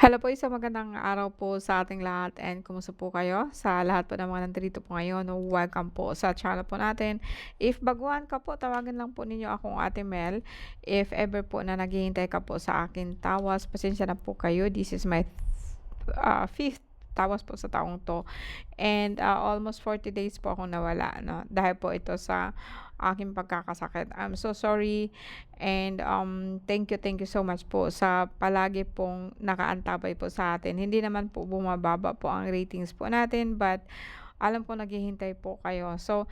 Hello po, isang magandang araw po sa ating lahat and kumusta po kayo? Sa lahat po ng mga nandito po ngayon, welcome po sa channel po natin. If baguhan ka po, tawagin lang po ninyo akong Ate Mel. If ever po na naghihintay ka po sa akin tawas, pasensya na po kayo. This is my fifth tawas po sa taong to. And almost 40 days po akong nawala, no? Dahil po ito sa aking pagkakasakit. I'm so sorry. And thank you so much po sa palagi pong nakaantabay po sa atin. Hindi naman po bumababa po ang ratings po natin, but alam ko naghihintay po kayo. So,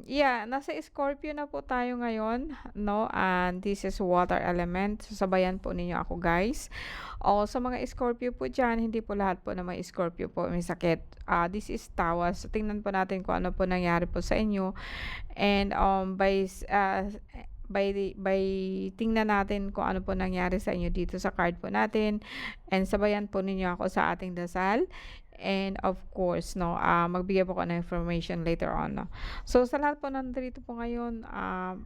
yeah, nasa Scorpio na po tayo ngayon, no? And this is water element. Sasabayan po ninyo ako, guys. O, sa mga Scorpio po dyan, hindi po lahat po na may Scorpio po may sakit. This is tawas. So, tingnan po natin kung ano po nangyari po sa inyo. And by tingnan natin kung ano po nangyari sa inyo dito sa card po natin, and sabayan po ninyo ako sa ating dasal, and of course, no, magbigay po ako ng information later on, no. So sa lahat po nandito po ngayon,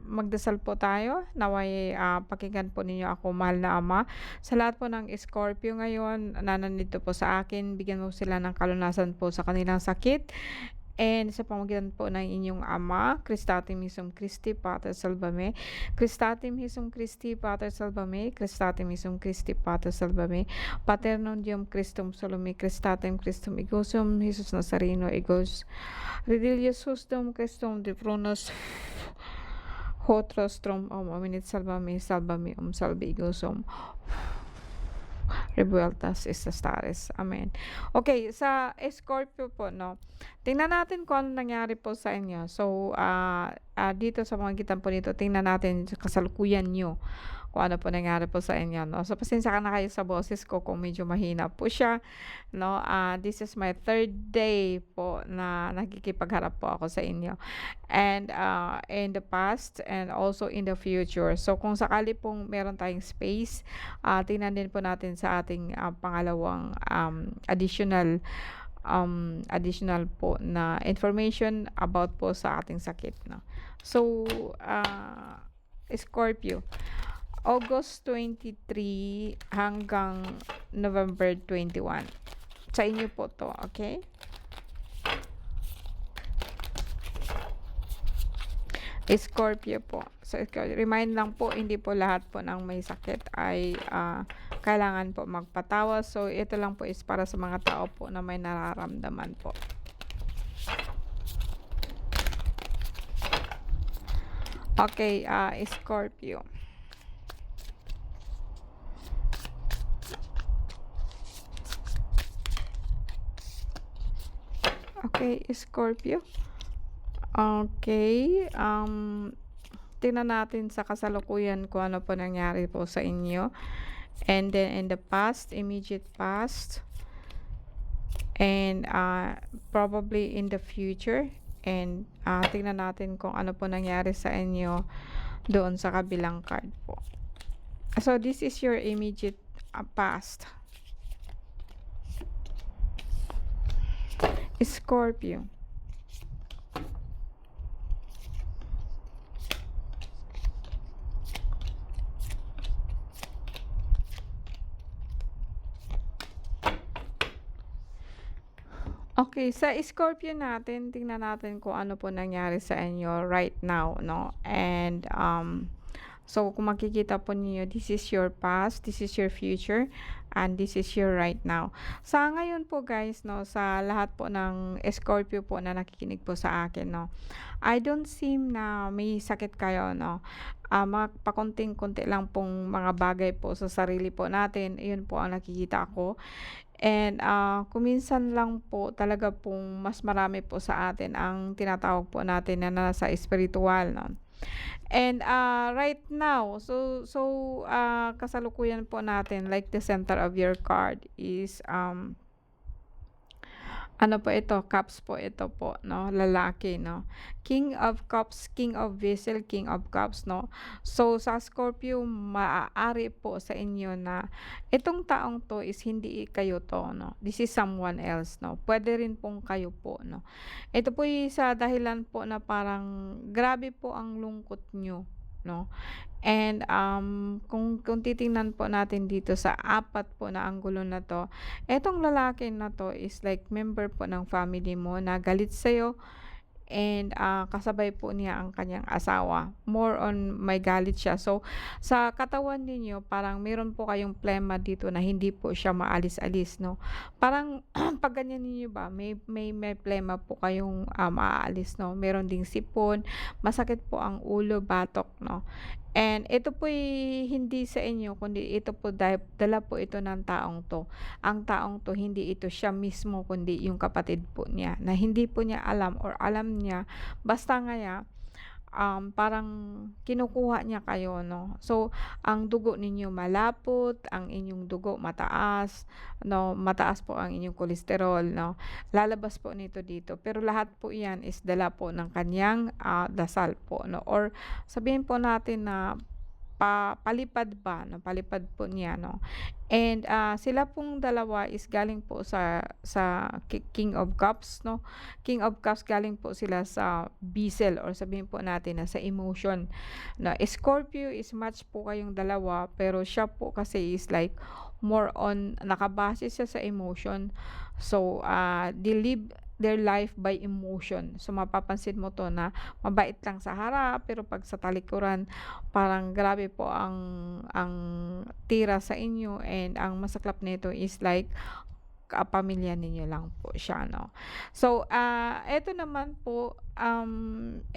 magdasal po tayo, naway pakinggan po ninyo ako, mahal na ama. Sa lahat po ng Scorpio ngayon na nandito po sa akin, bigyan mo sila ng kalunasan po sa kanilang sakit. And sa pamamagitan po ng inyong Ama, Christatim Hisum Christi, Pater Salvame, Christatim Hisum Christi, Pater Salvame, Christatim Hisum Christi, Pater Salvame, Paternum Deum Christum Salome, Christatim Christum Igosum, Jesus Nazareno, Egos, Redilius Sustum Christum de Prunos, Hotrostrum, Ominit Salvame, Salvame, Salve Igosum, revueltas estastares. Amen. Okay, sa Scorpio po, no, tingnan natin kung ano nangyari po sa inyo. So, dito sa pamamagitan po nito, tingnan natin sa kasalukuyan nyo kung ano po nangyari po sa inyo, no. So, pasensya ka na kayo sa boses ko kung medyo mahina po siya, no. This is my third day po na nakikipagharap po ako sa inyo. And in the past and also in the future. So, kung sakali pong meron tayong space, tingnan din po natin sa ating pangalawang additional po na information about po sa ating sakit, no. So, Scorpio, August 23 hanggang November 21. Sa inyo po to, okay? Scorpio po. So, remind lang po, hindi po lahat po ng may sakit ay kailangan po magpatawas. So, ito lang po is para sa mga tao po na may nararamdaman po. Okay, Scorpio. Okay, Scorpio. Okay, tingnan natin sa kasalukuyan kung ano po nangyari po sa inyo. And then in the past, immediate past, and probably in the future. And tingnan natin kung ano po nangyari sa inyo doon sa kabilang card po. So this is your immediate past. Scorpio. Okay, sa Scorpio natin, tingnan natin kung ano po nangyari sa inyo right now, no? And so kung makikita po niyo, this is your past, this is your future, and this is your right now. Sa ngayon po, guys, no, sa lahat po ng Scorpio po na nakikinig po sa akin, no, I don't seem na may sakit kayo, no. Pakunting-kunti lang pong mga bagay po sa sarili po natin, yun po ang nakikita ko. And kuminsan lang po talaga pong mas marami po sa atin ang tinatawag po natin na nasa spiritual, no. And right now, so kasalukuyan po natin, like the center of your card is ano po ito, cups po ito po, no, lalaki, no. King of cups, king of vessel, king of cups, no. So sa Scorpio, maaari po sa inyo na itong taong to is hindi kayo to, no. This is someone else, no. Pwede rin pong kayo po, no. Ito po sa dahilan po na parang grabe po ang lungkot nyo. 'no. And, kung titingnan po natin dito sa apat po na anggulo na 'to, etong lalaki na 'to is like member po ng family mo na galit sa'yo. And, kasabay po niya ang kanyang asawa. More on may galit siya. So, sa katawan ninyo parang meron po kayong plema dito na hindi po siya maalis-alis 'no. Parang 'pag ganyan ninyo ba may plema po kayong, maaalis 'no. Meron ding sipon, masakit po ang ulo, batok 'no. And ito po'y hindi sa inyo kundi ito po dala po ito ng taong 'to. Ang taong 'to hindi ito siya mismo kundi yung kapatid po niya na hindi po niya alam or alam niya basta ngaya, parang kinukuha niya kayo 'no. So, ang dugo ninyo malapot, ang inyong dugo mataas 'no, mataas po ang inyong kolesterol 'no, lalabas po nito dito. Pero lahat po 'yan is dala po ng kaniyang, dasal po 'no or sabihin po natin na palipad ba 'no, palipad po niya 'no. And, sila pong dalawa is galing po sa King of Cups 'no. King of Cups galing po sila sa Beazle or sabihin po natin na sa emotion na Scorpio is match po kayong dalawa pero siya po kasi is like more on nakabase siya sa emotion. So, they live their life by emotion. So, mapapansin mo 'to na mabait lang sa harap pero 'pag sa talikuran parang grabe po ang tira sa inyo and ang masaklap nito is like kapamilya ninyo lang po siya 'no. So, eto naman po,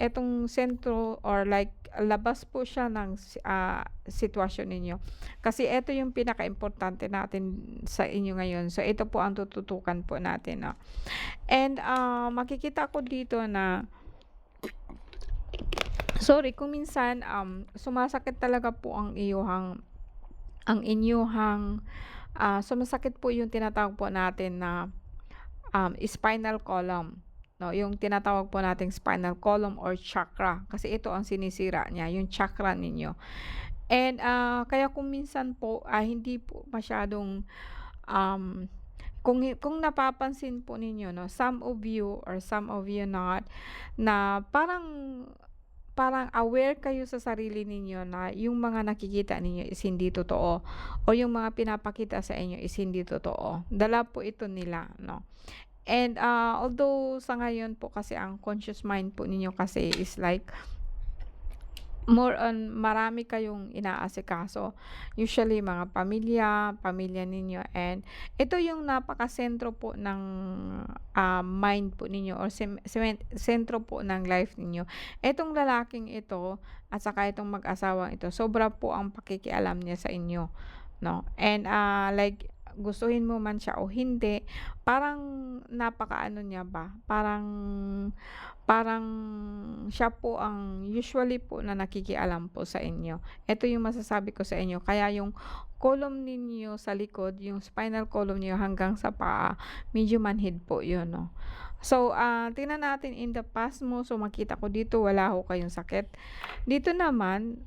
etong sentro or like labas po siya ng sitwasyon ninyo. Kasi eto yung pinakaimportante natin sa inyo ngayon. So, ito po ang tututukan po natin 'no. And, makikita ko dito na sorry kung minsan, sumasakit talaga po ang inyong, sumasakit po yung tinatawag po natin na, spinal column, 'no, yung tinatawag po nating spinal column or chakra kasi ito ang sinisira niya, yung chakra ninyo. And, kaya kung minsan po, hindi po masyadong, um, kung napapansin po ninyo 'no, some of you or some of you not, na parang parang aware kayo sa sarili ninyo na yung mga nakikita ninyo is hindi totoo o yung mga pinapakita sa inyo is hindi totoo. Dala po ito nila 'no. And, although sa ngayon po kasi ang conscious mind po ninyo kasi is like more on marami kayong inaasikaso. Usually mga pamilya ninyo and ito yung napakasentro po ng, mind po ninyo or sentro po ng life ninyo. Itong lalaking ito at saka itong mag-asawang ito sobra po ang pakikialam niya sa inyo 'no. And, like gustuhin mo man siya o hindi, parang napakaano niya ba, parang parang siya po ang usually po na nakikialam po sa inyo. Ito yung masasabi ko sa inyo kaya yung column ninyo sa likod, yung spinal column niyo hanggang sa paa, medyo manhid po yun 'no. So, tingnan natin in the past mo, so makita ko dito wala ho kayong sakit. Dito naman,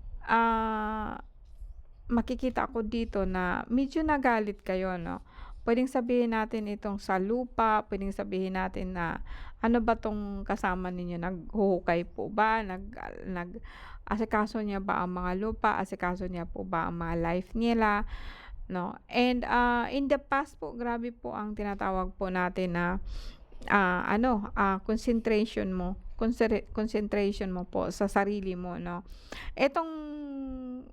makikita ko dito na medyo nagalit kayo 'no. Puwedeng sabihin natin itong sa lupa, puwedeng sabihin natin na ano ba 'tong kasama ninyo, naghuhukay po ba, asikaso niya ba ang mga lupa, asikaso niya po ba ang mga life nila 'no. And, in the past po grabe po ang tinatawag po natin na, concentration mo po sa sarili mo 'no. Etong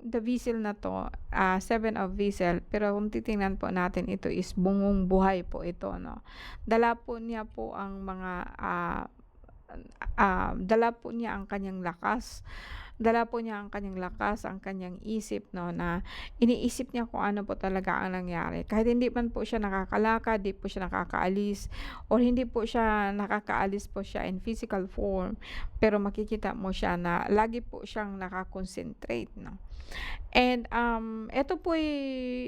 the vessel na 'to, Seven of Vessel pero kung titingnan po natin ito is bungong buhay po ito 'no. Dala po niya po ang mga, dala po niya ang kanyang lakas. Dala po niya ang kanyang lakas, ang kanyang isip 'no, na iniisip niya kung ano po talaga ang nangyari. Kahit hindi man po siya nakakalakad, di po siya nakakaalis or hindi po siya nakakaalis po siya in physical form, pero makikita mo siya na lagi po siyang naka-concentrate 'no. And, eto po'y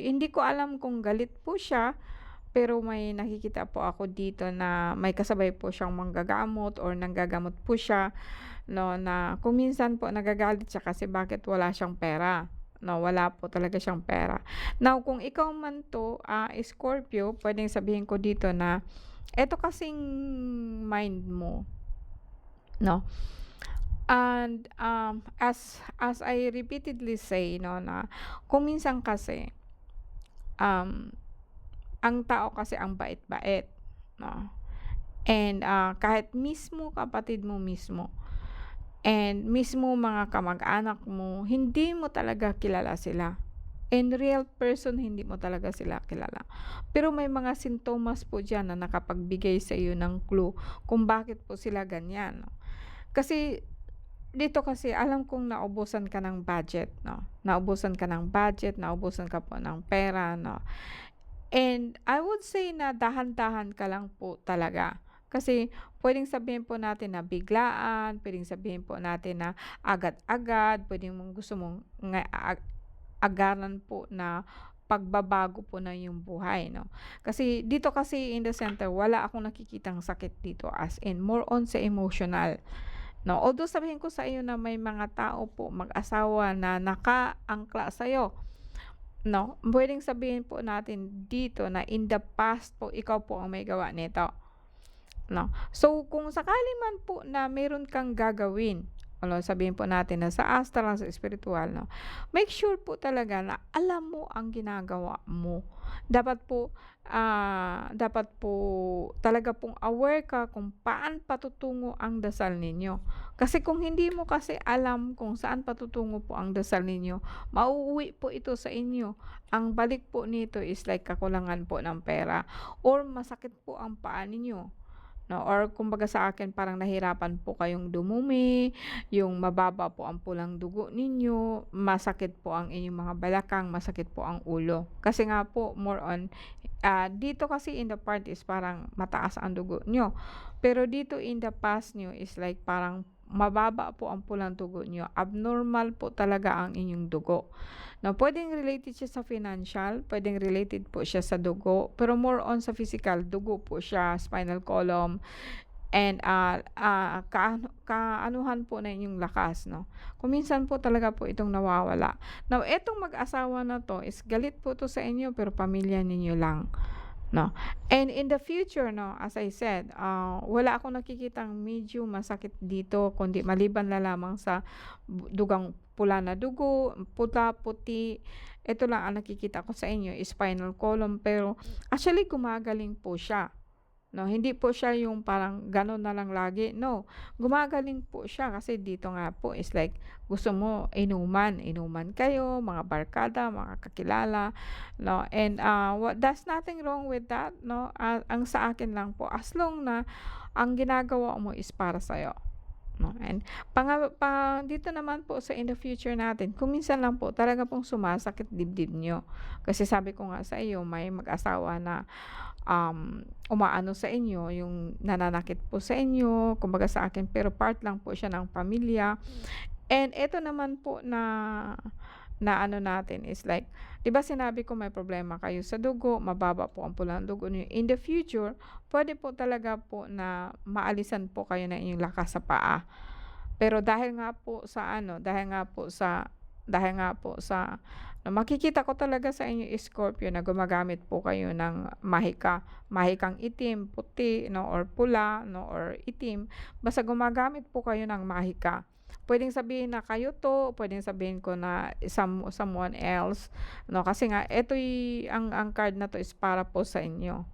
hindi ko alam kung galit po siya, pero may nakikita po ako dito na may kasabay po siyang manggagamot or nanggagamot po siya 'no, na kung minsan po nagagalit siya kasi bakit wala siyang pera 'no, wala po talaga siyang pera. Now kung ikaw man 'to, Scorpio, puwedeng sabihin ko dito na eto kasing mind mo 'no, And, as I repeatedly say 'no, na kung minsan kasi, um, ang tao kasi ang bait-bait 'no, and, kahit mismo kapatid mo mismo and mismo mga kamag-anak mo, hindi mo talaga kilala sila. In real person, hindi mo talaga sila kilala. Pero may mga sintomas po diyan na nakapagbigay sa iyo ng clue kung bakit po sila ganyan 'no. Kasi dito kasi alam kong naubusan ka ng budget 'no, naubusan ka ng budget, naubusan ka po ng pera 'no. And I would say na dahan-dahan ka lang po talaga. Kasi puwedeng sabihin po natin na biglaan, puwedeng sabihin po natin na agad-agad, puwedeng gusto mong agaran po na pagbabago po na yung buhay 'no. Kasi dito kasi in the center wala akong nakikitang sakit dito, as in more on sa emotional 'no. Although sabihin ko sa iyo na may mga tao po mag-asawa na nakaangkla sa'yo 'no, puwedeng sabihin po natin dito na in the past po ikaw po ang may gawa nito 'no. So kung sakali man po na meron kang gagawin, ano sabihin po natin na sa astral, sa espirituwal 'no, make sure po talaga na alam mo ang ginagawa mo. Dapat po talaga pong aware ka kung paan patutungo ang dasal ninyo. Kasi kung hindi mo kasi alam kung saan patutungo po ang dasal ninyo, mauuwi po ito sa inyo. Ang balik po nito is like kakulangan po ng pera or masakit po ang paa ninyo. No, or kumbaga sa akin parang nahirapan po kayong dumumi, yung mababa po ang pulang dugo ninyo, masakit po ang inyong mga balakang, masakit po ang ulo. Kasi nga po more on, dito kasi in the part is parang mataas ang dugo nyo. Pero dito in the past nyo is like parang mababa po ang pulang dugo nyo. Abnormal po talaga ang inyong dugo. Now, puwedeng related siya sa financial, puwedeng related po siya sa dugo, pero more on sa physical, dugo po siya, spinal column, and, kaanuhan po na inyong lakas 'no. Kung minsan po talaga po itong nawawala. Now, etong mag-asawa na 'to is galit po 'to sa inyo pero pamilya ninyo lang 'no. And in the future 'no, as I said, wala akong nakikitang medyo masakit dito kundi maliban na lamang sa dugang pula na dugo, pula, puti. Ito lang ang nakikita ko sa inyo, spinal column, pero actually gumagaling po siya. 'No, hindi po siya yung parang gano'n na lang lagi, no. Gumagaling po siya kasi dito nga po is like gusto mo inuman, inuman kayo, mga barkada, mga kakilala, 'no. And, there's nothing wrong with that, 'no. Ang sa akin lang po as long na ang ginagawa mo is para sa'yo, 'no. And dito naman po sa in the future natin, kung minsan lang po talaga pong sumasakit dibdib niyo. Kasi sabi ko nga sa iyo may mag-asawa na umaano sa inyo, yung nananakit po sa inyo, kumbaga sa akin, pero part lang po siya ng pamilya. And eto naman po na na ano natin is like, 'di ba sinabi ko may problema kayo sa dugo, mababa po ang pulang dugo niyo. In the future, pwede po talaga po na maalisan po kayo ng inyong lakas sa paa. Pero dahil nga po sa na makikita ko talaga sa inyo Scorpio na gumagamit po kayo ng mahikang itim, puti 'no, or pula 'no, or itim, basta gumagamit po kayo ng mahika. Puwedeng sabihin na kayo 'to, puwedeng sabihin ko na someone else 'no, kasi nga ang card na 'to is para po sa inyo.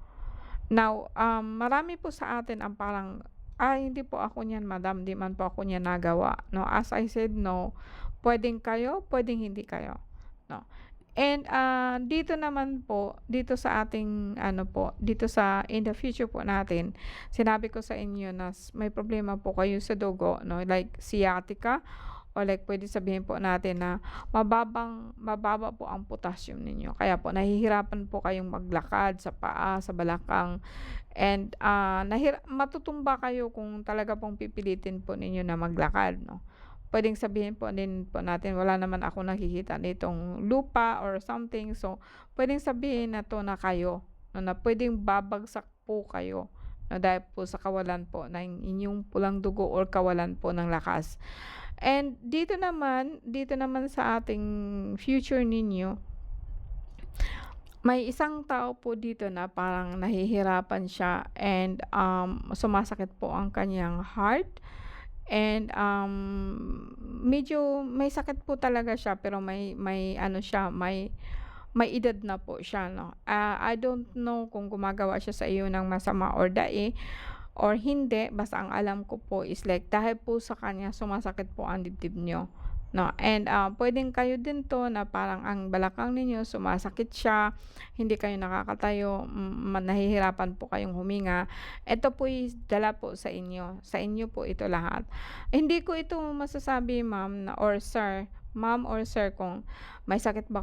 Now, marami po sa atin ang parang, "Ay hindi po ako niyan madam, 'di man po ako niyan nagawa." No, as I said, no, puwedeng kayo, puwedeng hindi kayo, 'no. And, dito naman po, dito sa ating ano po, dito sa in the future po natin, sinabi ko sa inyo na may problema po kayo sa dugo 'no, like sciatica or like puwede sabihin po natin na mababa po ang potassium ninyo. Kaya po nahihirapan po kayong maglakad sa paa, sa balakang, and, matutumba kayo kung talaga pong pipilitin po ninyo na maglakad 'no. Puwedeng sabihin po din po natin wala naman akong nakikita nitong lupa or something. So, puwedeng sabihin na 'to na kayo, no, na puwedeng babagsak po kayo, na dahil po sa kawalan po ng inyong pulang dugo or kawalan po ng lakas. And dito naman sa ating future ninyo, may isang tao po dito na parang nahihirapan siya and, sumasakit po ang kanyang heart. And, medyo may sakit po talaga siya pero may ano siya, may edad na po siya 'no. I don't know kung gumagawa siya sa iyo ng masama or dai or hindi, basta ang alam ko po is like dahil po sa kanya sumasakit po ang dibdib niyo 'no. And, puwedeng kayo din 'to na parang ang balakang ninyo sumasakit siya, hindi kayo nakakatayo, nahihirapan po kayong huminga. Ito po is dala po sa inyo po ito lahat. Hindi ko ito masasabi ma'am or sir kung may sakit po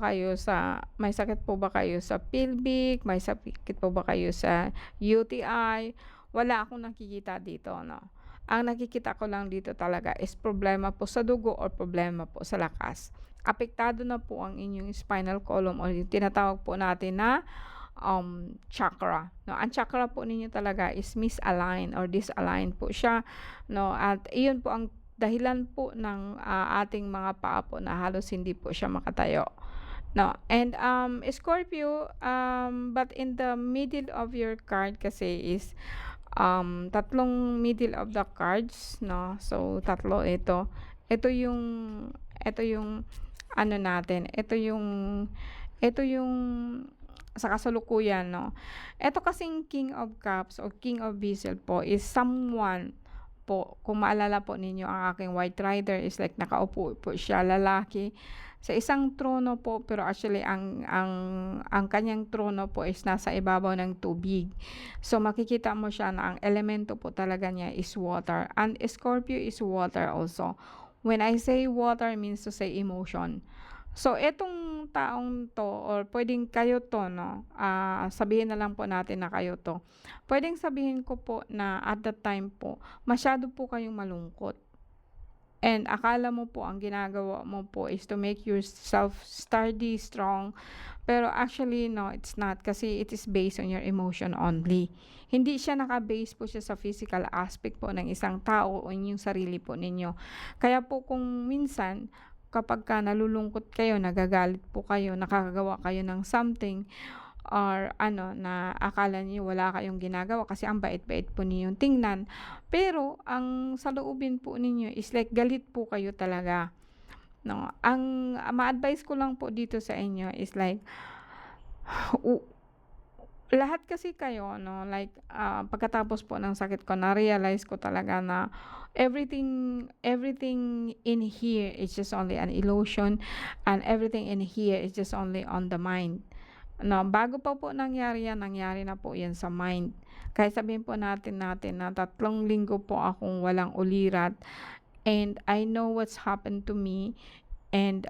ba kayo sa pelvic, may sakit po ba kayo sa UTI? Wala akong nakikita dito 'no. Ang nakikita ko lang dito talaga is problema po sa dugo or problema po sa lakas. Apektado na po ang inyong spinal column o yung tinatawag po natin na, chakra 'no. Ang chakra po ninyo talaga is misaligned or disaligned po siya 'no, at iyon po ang dahilan po ng, ating mga paa po na halos hindi po siya makatayo 'no. And, Scorpio, but in the middle of your card kasi is, tatlong middle of the cards 'no. So, tatlo ito. Ito yung ito yung ano natin, ito yung sa kasalukuyan 'no. Ito kasing King of Cups or King of Bezel po is someone po, kung maalala po ninyo ang aking White Rider is like nakaupo po siya, lalaki, sa isang trono po pero actually ang kanyang trono po is nasa ibabaw ng tubig. So makikita mo siya na ang elemento po talaga niya is water and Scorpio is water also. When I say water means to say emotion. So etong taong 'to or puwedeng kayo 'to 'no, sabihin na lang po natin na kayo 'to. Puwedeng sabihin ko po na at that time po masyado po kayong malungkot and akala mo po ang ginagawa mo po is to make yourself sturdy, strong, pero actually no, it's not kasi it is based on your emotion only. Hindi siya naka-base po siya sa physical aspect po ng isang tao o inyong sarili po ninyo. Kaya po kung minsan kapagka nalulungkot kayo, nagagalit po kayo, nakakagawa kayo ng something or ano na akala niyo wala kayong ginagawa kasi ang bait-bait po ninyong tingnan. Pero ang saloobin po ninyo is like galit po kayo talaga, 'no. Ang ma-advice ko lang po dito sa inyo is like u lahat kasi kayo 'no, like, pagkatapos po ng sakit ko na-realize ko talaga na everything everything in here is just only an illusion and everything in here is just only on the mind. No, bago pa po nangyari 'yan, nangyari na po 'yan sa mind. Kahit sabihin po natin na 3 linggo po akong walang ulirat and I know what's happened to me and,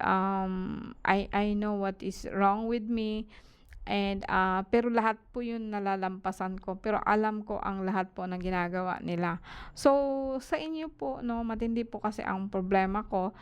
I know what is wrong with me. And, pero lahat po 'yun nalalampasan ko, pero alam ko ang lahat po ng ginagawa nila. So, sa inyo po 'no, matindi po kasi ang problema ko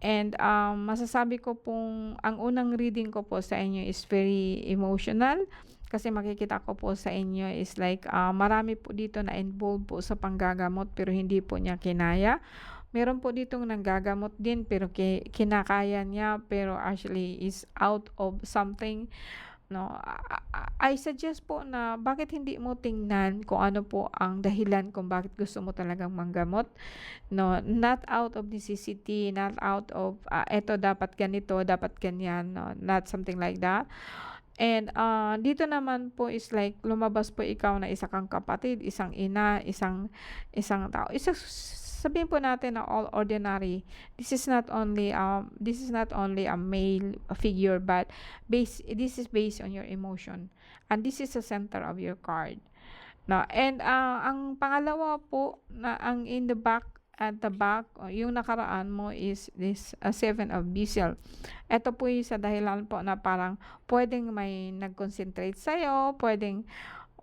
and, masasabi ko pong ang unang reading ko po sa inyo is very emotional, kasi makikita ko po sa inyo is like, marami po dito na involved po sa panggagamot pero hindi po niya kinaya. Meron po ditong nanggagamot din pero kinakaya niya pero actually is out of something. No, I suggest po na bakit hindi mo tingnan kung ano po ang dahilan kung bakit gusto mo talagang manggamot, no? Not out of necessity, not out of, eto dapat ganito, dapat ganyan, no? Not something like that. And, dito naman po is like lumabas po ikaw na isa kang kapatid, isang ina, isang isang tao, sabihin po natin na all ordinary. This is not only a male figure but this is based on your emotion and this is the center of your card. No, and, ang pangalawa po na ang in the back at the back o yung nakaraan mo is this, Seven of Bezel. Eto po yung sa dahilan po na parang puwedeng may nag-concentrate sa'yo, puwedeng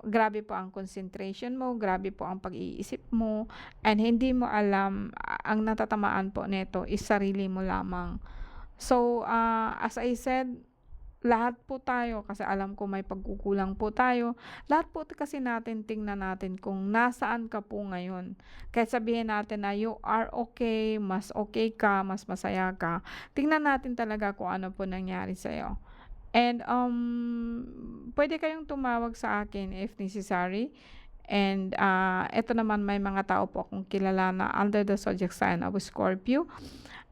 grabe po ang concentration mo, grabe po ang pag-iisip mo, and hindi mo alam, ang natatamaan po nito is sarili mo lamang. So, as I said, lahat po tayo kasi alam ko may pagkukulang po tayo. Lahat po kasi natin tingnan natin kung nasaan ka po ngayon. Kahit sabihin natin na you are okay, mas okay ka, mas masaya ka. Tingnan natin talaga kung ano po nangyari sa'yo. And, puwede kayong tumawag sa akin if necessary. And eto naman may mga tao po akong kilala na under the zodiac sign of Scorpio.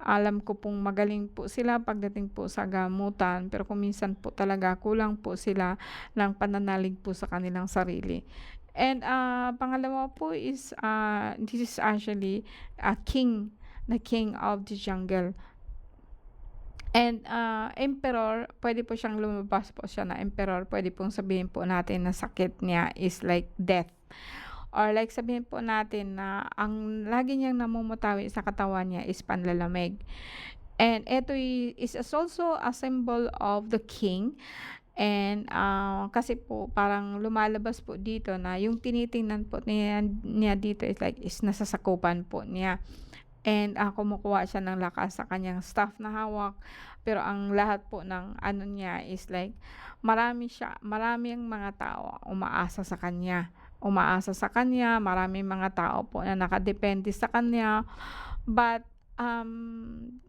Alam ko pong magaling po sila pagdating po sa gamutan, pero kung minsan po talaga kulang po sila ng pananalig po sa kanilang sarili. And pangalawa po is this is actually a king, the king of the jungle. And emperor, pwede po siyang lumabas po siya na emperor. Pwede pong sabihin po natin na sakit niya is like death. Or like sabihin po natin na ang lagi niyang namumutawi sa katawan niya is panlalamig. And ito is also a symbol of the king. And kasi po parang lumalabas po dito na yung tinitingnan po niya dito is nasasakupan po niya. And kumukuha siya ng lakas sa kanyang staff na hawak. Pero ang lahat po ng ano niya is like maraming mga tao umaasa sa kanya. Maraming mga tao po na nakadepende sa kanya. But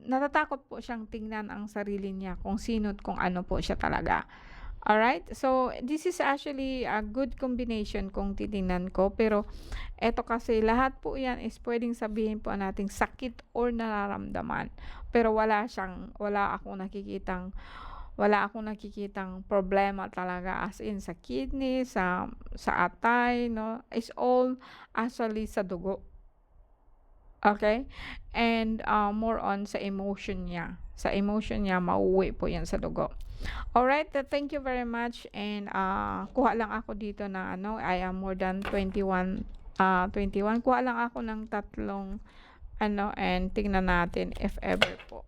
natatakot po siyang tingnan ang sarili niya kung sino't kung ano po siya talaga. Alright? So, this is actually a good combination kung titingnan ko. Pero, eto kasi lahat po yan is pwedeng sabihin po nating sakit or nararamdaman. Pero wala akong nakikitang problema talaga as in sa kidney, sa atay, no? It's all actually sa dugo. Okay? And more on sa emotion niya. Sa emotion niya, mauwi po yan sa dugo. Alright, thank you very much. And kuha lang ako dito na I am more than 21. Kuha lang ako ng tatlong and tingnan natin if ever po.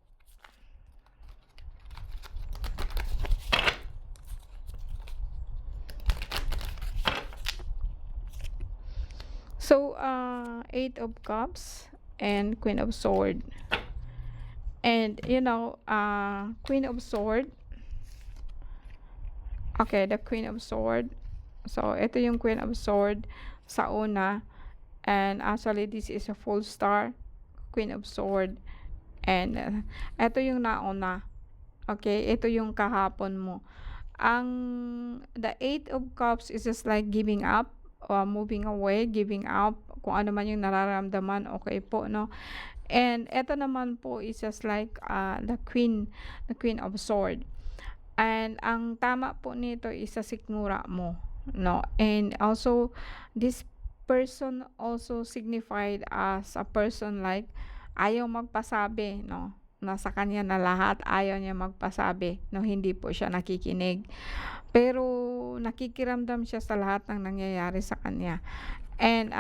So, Eight of Cups and Queen of Sword. And, Queen of Sword. Okay, the Queen of Sword. So, ito yung Queen of Sword sa una. And actually, this is a full star. Queen of Sword. And, ito yung nauna. Okay, ito yung kahapon mo. The Eight of Cups is just like giving up. Moving away, giving up, kung ano man yung nararamdaman, okay po, no? And eto naman po is just like the Queen of Sword. And ang tama po nito is sa sikmura mo, no? And also, this person also signified as a person like ayaw magpasabi, no? Nasa kanya na lahat, ayaw niya magpasabi, no? Hindi po siya nakikinig. Pero nakikiramdam siya sa lahat ng nangyayari sa kanya. And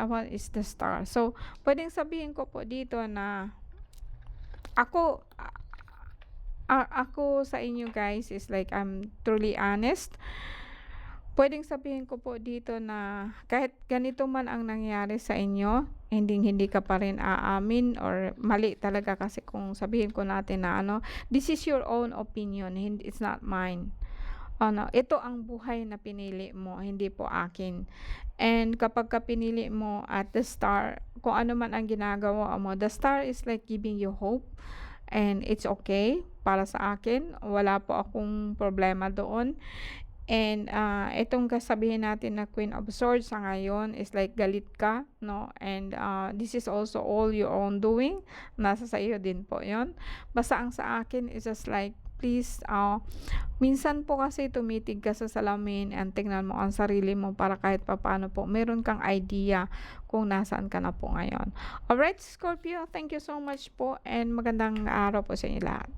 what is the star? So, pwedeng sabihin ko po dito na ako sa inyo guys is like I'm truly honest. Pwedeng sabihin ko po dito na kahit ganito man ang nangyari sa inyo, hindi ka pa rin aamin or mali talaga kasi kung sabihin ko natin na this is your own opinion, it's not mine. Ito ang buhay na pinili mo, hindi po akin. And kapag pinili mo at the star, kung ano man ang ginagawa mo, the star is like giving you hope. And it's okay para sa akin. Wala po akong problema doon. And itong kasabihin natin na Queen of Swords sa ngayon is like galit ka, no? And this is also all your own doing. Nasa sa iyo din po yon. Basta ang sa akin is just like, please, minsan po kasi tumitig ka sa salamin and tingnan mo ang sarili mo para kahit papaano po meron kang idea kung nasaan ka na po ngayon. Alright, Scorpio, thank you so much po and magandang araw po sa inyo lahat.